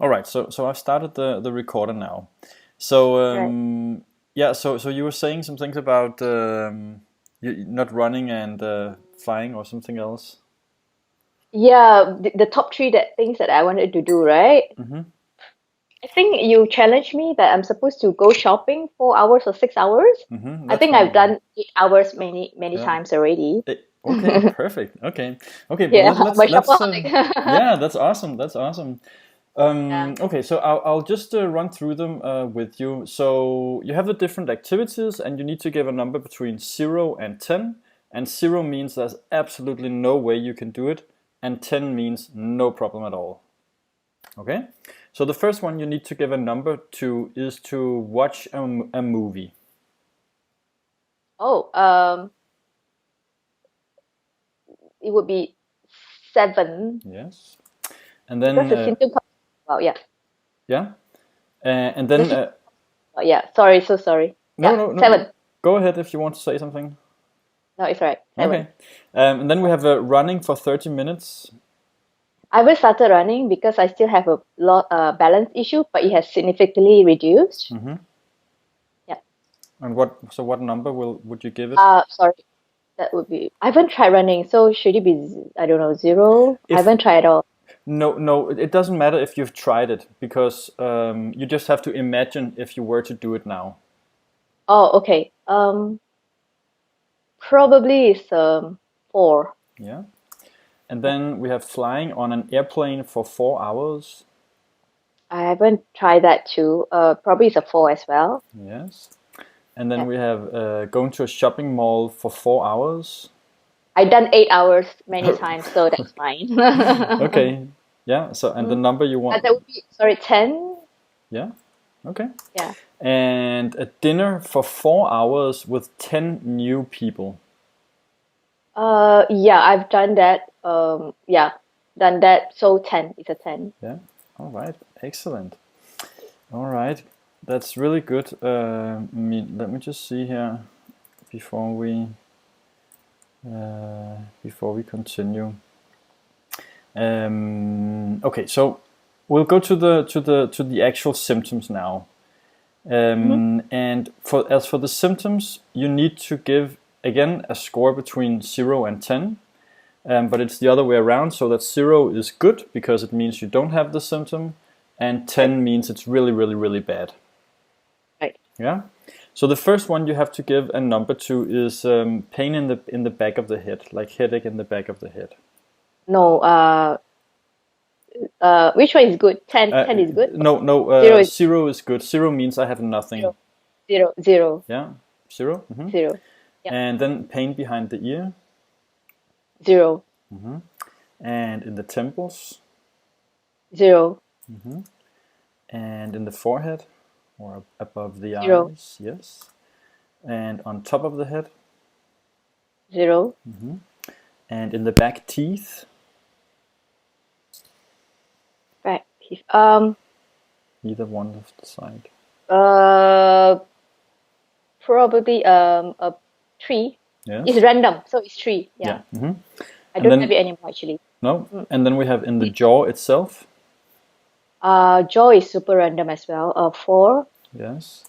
All right, so I've started the recorder now. So Right. yeah, so you were saying some things about you not running and flying or something else. Yeah, the top three that things that I wanted to do, right? Mm-hmm. I think you challenged me that I'm supposed to go shopping 4 hours or 6 hours. Mm-hmm. I That's think one I've of them. done 8 hours many Yeah. times already. Okay, perfect. Okay, but Yeah, I'm a let's shopaholic. yeah, that's awesome. That's awesome. Yeah. Okay, so I'll just run through them with you. So you have the different activities, and you need to give a number between 0 and 10. And 0 means there's absolutely no way you can do it, and 10 means no problem at all. Okay? So the first one you need to give a number to is to watch a movie. Oh, it would be 7 Yes. And because then, the symptom comes. Well, yeah, yeah. And the then, symptom. Oh, yeah. Sorry, so sorry. no, Yeah, no, no. 7. Go ahead if you want to say something. No, it's right. 7. Okay. And then we have running for 30 minutes. I will started running because I still have a lot balance issue, but it has significantly reduced. Mm-hmm. Yeah. And what number would you give it? Sorry. That would be. I haven't tried running, so should it be? I don't know, 0. I If haven't tried at all. no, it doesn't matter if you've tried it because you just have to imagine if you were to do it now. Oh, okay. Probably it's 4. Yeah. And Yeah. then we have flying on an airplane for 4 hours. I haven't tried that too. Probably it's a 4 as well. Yes. And then Yeah. we have going to a shopping mall for 4 hours. I done 8 hours many times, so that's fine. Okay. Yeah. So and the Mm, number you want? that would be, sorry, 10. Yeah. Okay. Yeah. And a dinner for 4 hours with 10 new people. Yeah, I've done that. Yeah, done that. So 10. It's a 10. Yeah. All right. Excellent. All right. That's really good. Let me just see here before we before we continue. Okay, so we'll go to the actual symptoms now. Hmm. And as for the symptoms, you need to give again a score between 0 and 10. But it's the other way around, so that 0 is good because it means you don't have the symptom, and Right. 10 means it's really, really, really bad. Right. Yeah. So the first one you have to give a number to is pain in the back of the head, like headache in the back of the head. No. Which one is good? 10. Uh, 10 is good. no, no. 0 is 0 is good. 0 means I have nothing. 0. 0. 0. Yeah. 0. 0. Yeah. And then pain behind the ear 0. and in the temples 0. and in the forehead or above the 0. eyes. Yes. And on top of the head 0. and in the back teeth. Right. Either one of the side. Uh, Probably a 3. It's Yes. random, so it's 3. Yeah. Yeah. I And don't have then it anymore actually. no. And then we have in the jaw itself. Jaw is super random as well. 4. Yes.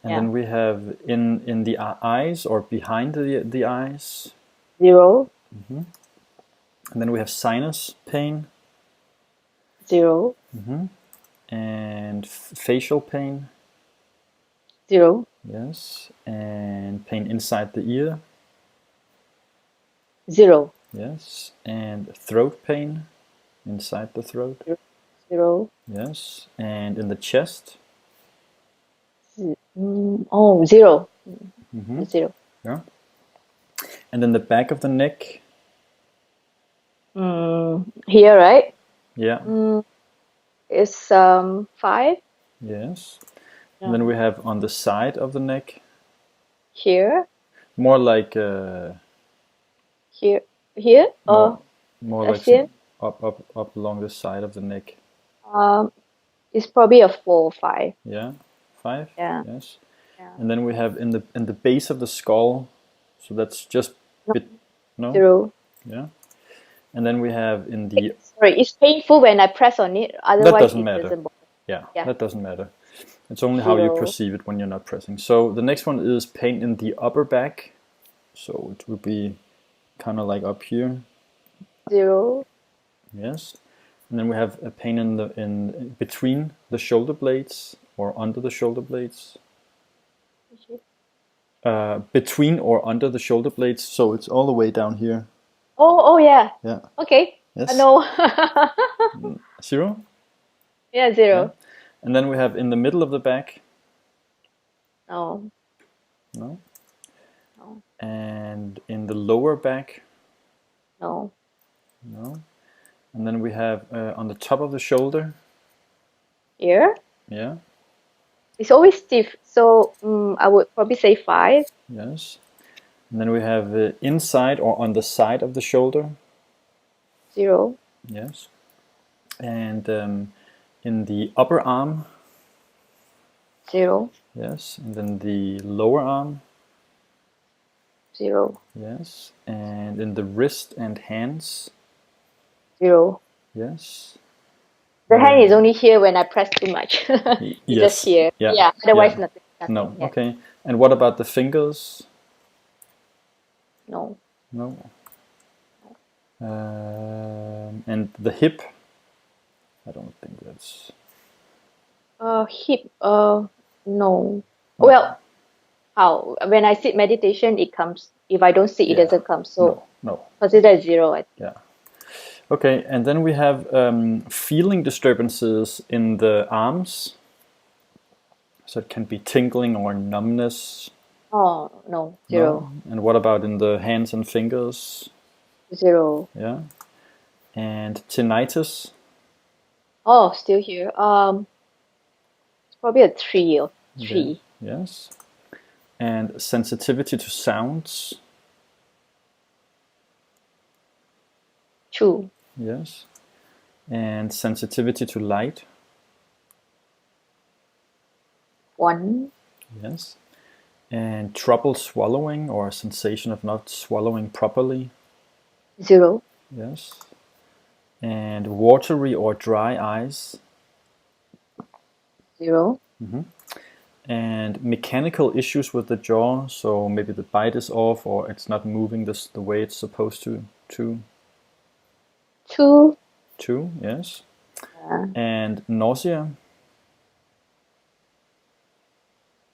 And Yeah. then we have in the eyes or behind the eyes. 0. And then we have sinus pain 0. and facial pain. 0. Yes. And pain inside the ear. 0. Yes. And throat pain inside the throat. 0. Yes. And in the chest. Oh, 0. 0. Yeah. And then the back of the neck. Here, right? Yeah. It's 5. Yes. And Yeah. then we have on the side of the neck. Here, More like here, here. more more like SCM. some up along the side of the neck. Um, it's probably a 4 or 5. Yeah. 5. Yeah. Yes. Yeah. And then we have in the base of the skull. So that's just No, bit no. 0. Yeah. And then we have in the... Sorry, it's painful when I press on it. That Otherwise, doesn't it matter. doesn't bother. Yeah, Yeah. that doesn't matter. It's only how you perceive it when you're not pressing. So the next one is pain in the upper back. So it would be kind of like up here. 0. Yes. And then we have a pain in between the shoulder blades or under the shoulder blades. Between or under the shoulder blades, so it's all the way down here. Oh yeah. Yeah. Okay. Yes. No. 0. Yeah, 0. Yeah. And then we have in the middle of the back. No. No. No. And in the lower back. No. No. And then we have on the top of the shoulder. Here. Yeah. It's always stiff, so I would probably say 5. Yes. And then we have inside or on the side of the shoulder. 0. Yes. And in the upper arm. 0. Yes. And then the lower arm. 0. Yes. And in the wrist and hands. 0. Yes. The hand is only here when I press too much. Yes. Just here. Yeah. Otherwise, Yeah. nothing. No. Yeah. Okay. And what about the fingers? No. No. And the hip? I don't think that's... Hip. No. Well, how? When I sit meditation, it comes. If I don't sit, it doesn't come. So No. consider 0. I think. Yeah. Okay, and then we have feeling disturbances in the arms. So it can be tingling or numbness. Oh, no. 0. No? And what about in the hands and fingers? 0. Yeah. And tinnitus? Oh, still here. It's probably a 3 or 3. Yes. And sensitivity to sounds? 2. Yes. And sensitivity to light? 1. Yes. And trouble swallowing or a sensation of not swallowing properly? 0. Yes. And watery or dry eyes? 0. And mechanical issues with the jaw, so maybe the bite is off or it's not moving the way it's supposed to. 2. 2, yes. Yeah. And nausea?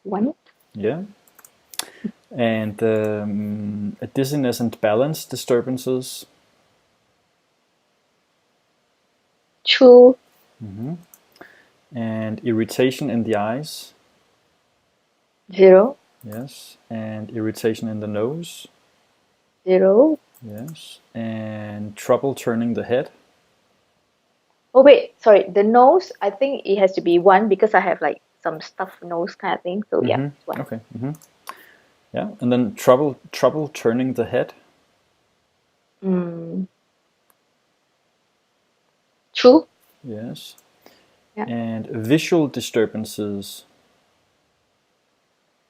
1. Yeah. And dizziness and balance disturbances? 2. And irritation in the eyes? 0. Yes. And irritation in the nose? 0. Yes. And trouble turning the head? Oh wait, sorry. The nose, I think it has to be 1 because I have like some stuffed nose kind of thing. So yeah, it's 1. Okay. Yeah. And then trouble turning the head? 2. Yes. Yeah. And visual disturbances?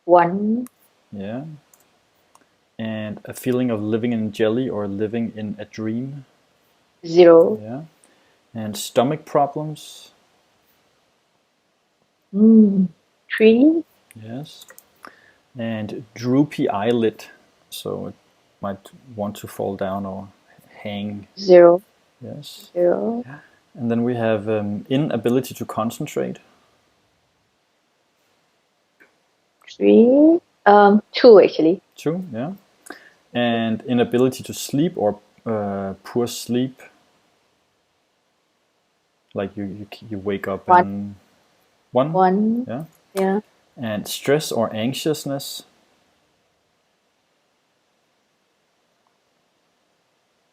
1. Yeah. And a feeling of living in jelly or living in a dream? 0. Yeah. And stomach problems? 3. Yes. And droopy eyelid, so it might want to fall down or hang. 0. Yes. 0. And then we have inability to concentrate. 3. 2 actually. 2, yeah. And inability to sleep or poor sleep. Like you wake up 1. and 1? 1. Yeah. Yeah. And stress or anxiousness?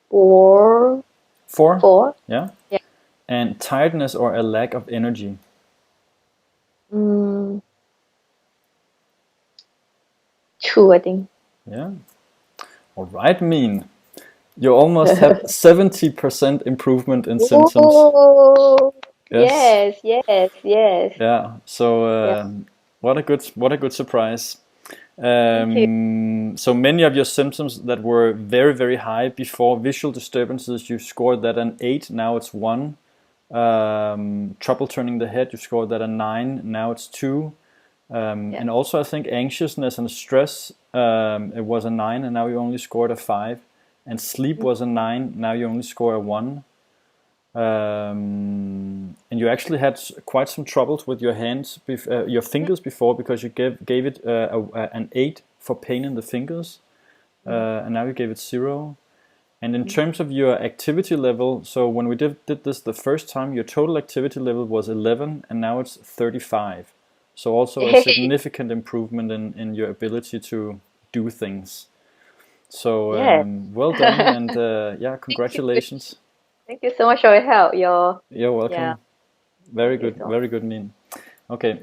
4. 4? 4. Yeah. Yeah. And tiredness or a lack of energy? 2, I think. Yeah. All right, Mean. You almost have 70% improvement in symptoms. Oh, Yes. yes. Yeah. So what a good surprise. Thank you. So many of your symptoms that were very, very high before, visual disturbances, you scored that an 8, now it's 1. Trouble turning the head, you scored that a 9, now it's 2. Yeah. And also I think anxiousness and stress, it was a 9 and now you only scored a 5. And sleep was a 9, now you only score a 1. And you actually had quite some troubles with your hands, your fingers before, because you gave it an 8 for pain in the fingers, and now you gave it 0. And in terms of your activity level, so when we did this the first time, your total activity level was 11, and now it's 35. So also a significant improvement in your ability to do things. So Yes. well done, and yeah, Thank you. congratulations. Thank you so much for your help. You're Yeah. welcome. Thank you so much. Very good, Min. Okay.